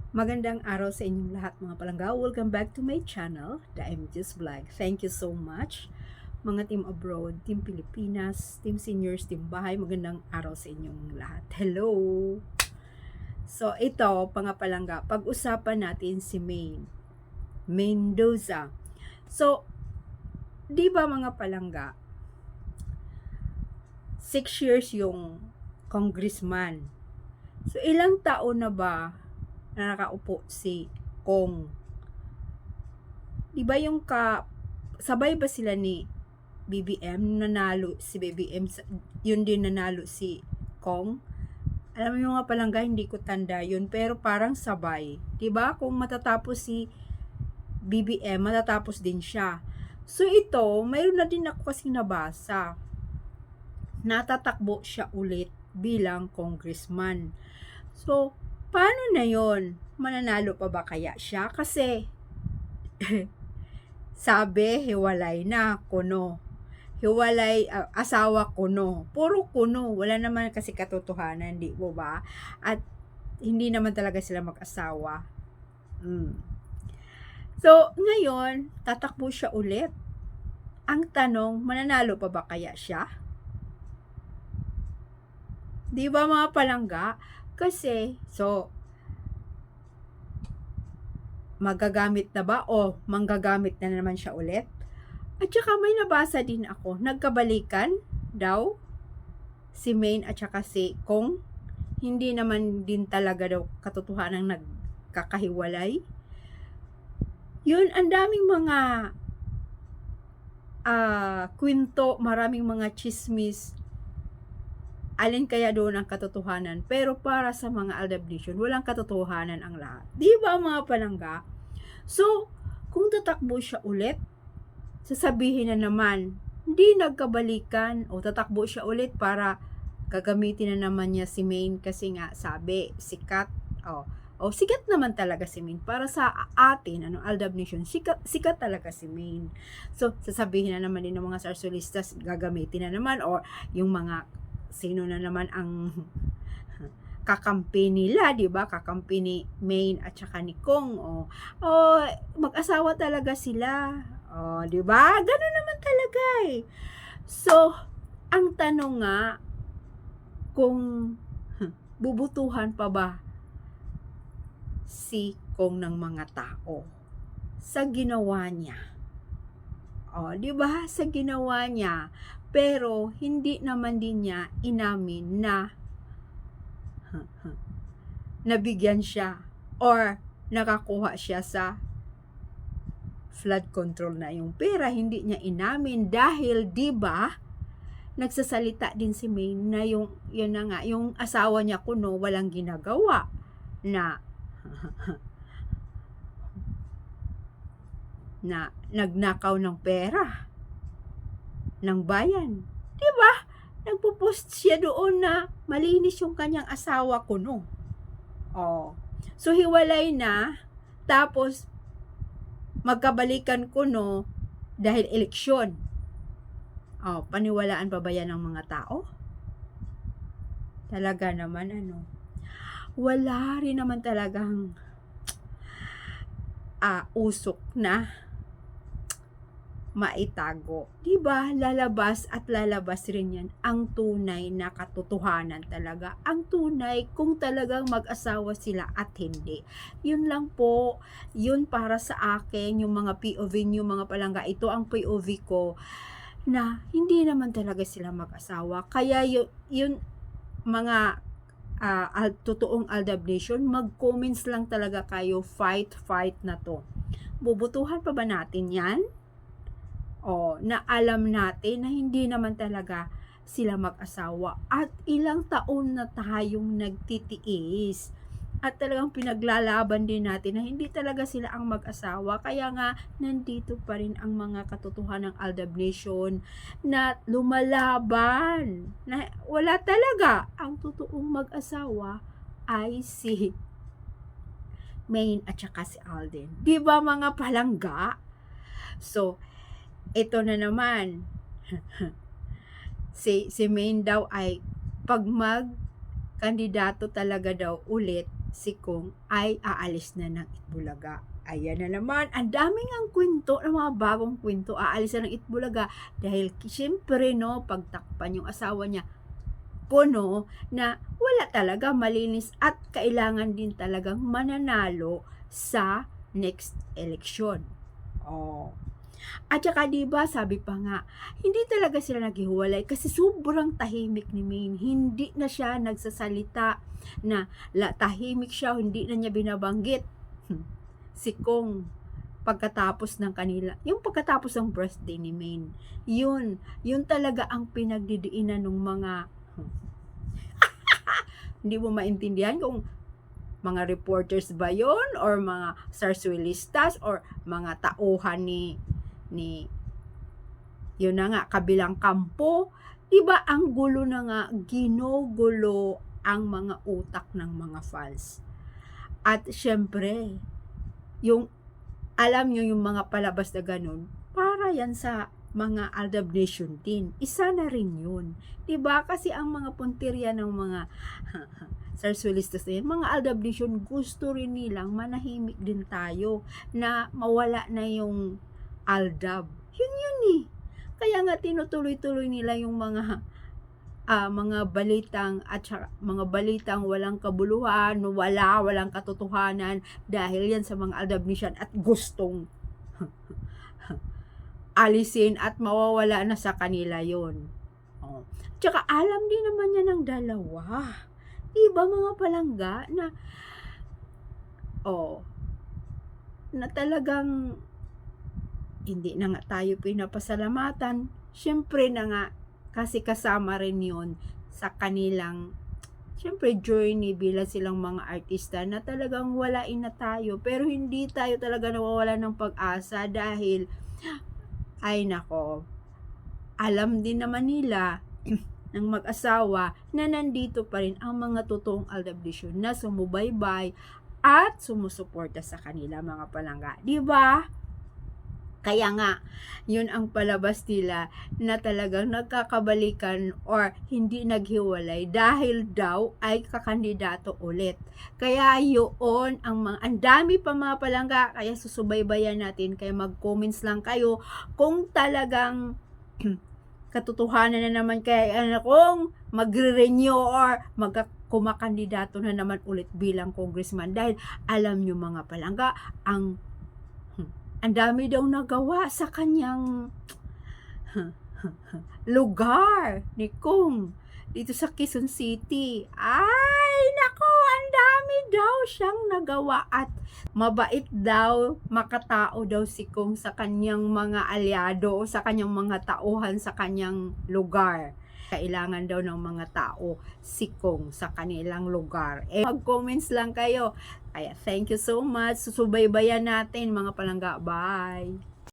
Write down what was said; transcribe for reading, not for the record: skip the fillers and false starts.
Magandang araw sa inyong lahat mga palangga. Welcome back to my channel, The MJ's Vlog. Thank you so much. Mga team abroad, team Pilipinas, team seniors, team bahay, magandang araw sa inyong lahat. Hello! So ito, mga palangga, pag-usapan natin si Maine Mendoza. So, di ba mga palangga, 6 years yung congressman. So, ilang taon na ba na nakaupo si Kong? Di ba yung sabay ba sila ni BBM? Nanalo si BBM, yun din nanalo si Kong. Alam mo yung nga palangga, hindi ko tanda yun, pero parang sabay. Di ba? Kung matatapos si BBM, matatapos din siya. So ito, mayroon na din ako kasing nabasa. Natatakbo siya ulit bilang congressman. So, paano na yon? Mananalo pa ba kaya siya? Kasi sabi, hiwalay na, kuno. Hiwalay, asawa kuno. Puro kuno. Wala naman kasi katotohanan, di ba ba? At hindi naman talaga sila mag-asawa. So, ngayon, tatakbo siya ulit. Ang tanong, mananalo pa ba kaya siya? Di ba mga palangga? Kasi, so, magagamit na ba o manggagamit na naman siya ulit? At saka may nabasa din ako, nagkabalikan daw si Maine at saka si Kong. Hindi naman din talaga daw katotohanan nagkakahiwalay. Yun, ang daming mga kwento, maraming mga chismis. Alin kaya doon ang katotohanan? Pero para sa mga Aldab Nation, walang katotohanan ang lahat. Di ba mga palangga? So, kung tatakbo siya ulit, sasabihin na naman, hindi nagkabalikan o tatakbo siya ulit para gagamitin na naman niya si Maine kasi nga sabi, sikat. Sikat naman talaga si Maine. Para sa atin, Aldab Nation, sikat talaga si Maine. So, sasabihin na naman din ng mga sarsulistas, gagamitin na naman, or yung mga sino na naman ang kakampi nila, di ba? Kakampi ni Maine at saka ni Kong. Mag-asawa talaga sila. Di ba? Ganun naman talaga eh. So, ang tanong nga, kung bubutuhan pa ba si Kong ng mga tao sa ginawa niya? Di ba? Sa ginawa niya. Pero hindi naman din niya inamin na nabigyan siya or nakakuha siya sa flood control na yung pera. Hindi niya inamin dahil, di ba, nagsasalita din si Maine na yun na nga, yung asawa niya kuno walang ginagawa na na nagnakaw ng pera ng bayan. Di ba? Nagpo-post siya doon na malinis yung kanyang asawa kuno. So hiwalay na, tapos magkabalikan kuno dahil eleksyon. Paniwalaan pa ba yan ng mga tao? Talaga naman wala rin naman talagang usok na maitago. Diba? Lalabas at lalabas rin yan ang tunay na katotohanan talaga. Ang tunay kung talagang mag-asawa sila at hindi. Yun lang po. Yun para sa akin, yung mga POV nyo, mga palangga. Ito ang POV ko na hindi naman talaga sila mag-asawa. Kaya yun mga totoong Aldab Nation, mag-comments lang talaga kayo, fight na to. Bubutuhan pa ba natin yan? Na alam natin na hindi naman talaga sila mag-asawa at ilang taon na tayong nagtitiis at talagang pinaglalaban din natin na hindi talaga sila ang mag-asawa. Kaya nga nandito pa rin ang mga katotohanan ng Aldab Nation na lumalaban na wala talaga, ang totoong mag-asawa ay si Maine at saka si Alden. Di ba mga palangga? So, ito na naman. si Maine daw ay pag kandidato talaga daw ulit si Kung ay aalis na ng Itbulaga. Ayan na naman, ang daming ang kwento ng mga bagong kwento, aalis na ng Itbulaga dahil siyempre no, pagtakpan yung asawa niya, kuno na wala talaga malinis at kailangan din talagang mananalo sa next election. Oh. At saka diba, sabi pa nga, hindi talaga sila naghiwalay kasi sobrang tahimik ni Maine. Hindi na siya nagsasalita na tahimik siya, hindi na niya binabanggit si Kong pagkatapos ng kanila, yung pagkatapos ng birthday ni Maine. Yun talaga ang pinagdidiinan ng mga hindi mo maintindihan kung mga reporters ba yon or mga sarswilistas or mga tauhan ni yun na nga kabilang kampo. Diba ang gulo na nga, ginugulo ang mga utak ng mga fans. At syempre yung alam nyo yung mga palabas na ganun, para yan sa mga Aldab Nation din. Isa na rin yun. Diba? Kasi ang mga puntirya ng mga sarswilistas na yan, mga Aldab Nation, gusto rin nilang manahimik din tayo na mawala na yung Aldab. Yun eh. Kaya nga tinutuloy-tuloy nila yung mga balitang at mga balitang walang kabuluhan, walang katotohanan dahil yan sa mga Aldab Nation at gustong alisin at mawawala na sa kanila yon. Oh. Tsaka alam din naman yan ng dalawa. Diba mga palangga na na talagang hindi na nga tayo pinapasalamatan. Syempre na nga kasi kasama rin yun sa kanilang syempre journey bilang silang mga artista na talagang walain na tayo, pero hindi tayo talaga nawawala ng pag-asa dahil ay nako, alam din naman nila ng mag-asawa na nandito pa rin ang mga totoong Aldab Nation na sumubaybay at sumusuporta sa kanila mga palangga, di ba? Kaya nga, yun ang palabas nila na talagang nagkakabalikan or hindi naghiwalay dahil daw ay kakandidato ulit. Kaya yun, ang dami pa mga palangga, kaya susubaybayan natin, kaya mag-comments lang kayo kung talagang katotohanan na naman kaya kung magre-renew or kumakandidato na naman ulit bilang congressman dahil alam nyo mga palangga, ang dami daw nagawa sa kanyang lugar ni Kung dito sa Quezon City. Ay, nako, ang dami daw siyang nagawa at mabait daw, makatao daw si Kung sa kanyang mga aliado o sa kanyang mga tauhan sa kanyang lugar. Kailangan daw ng mga tao si Kung sa kanilang lugar. Mag-comments lang kayo. Kaya thank you so much. Susubaybayan natin mga palangga. Bye!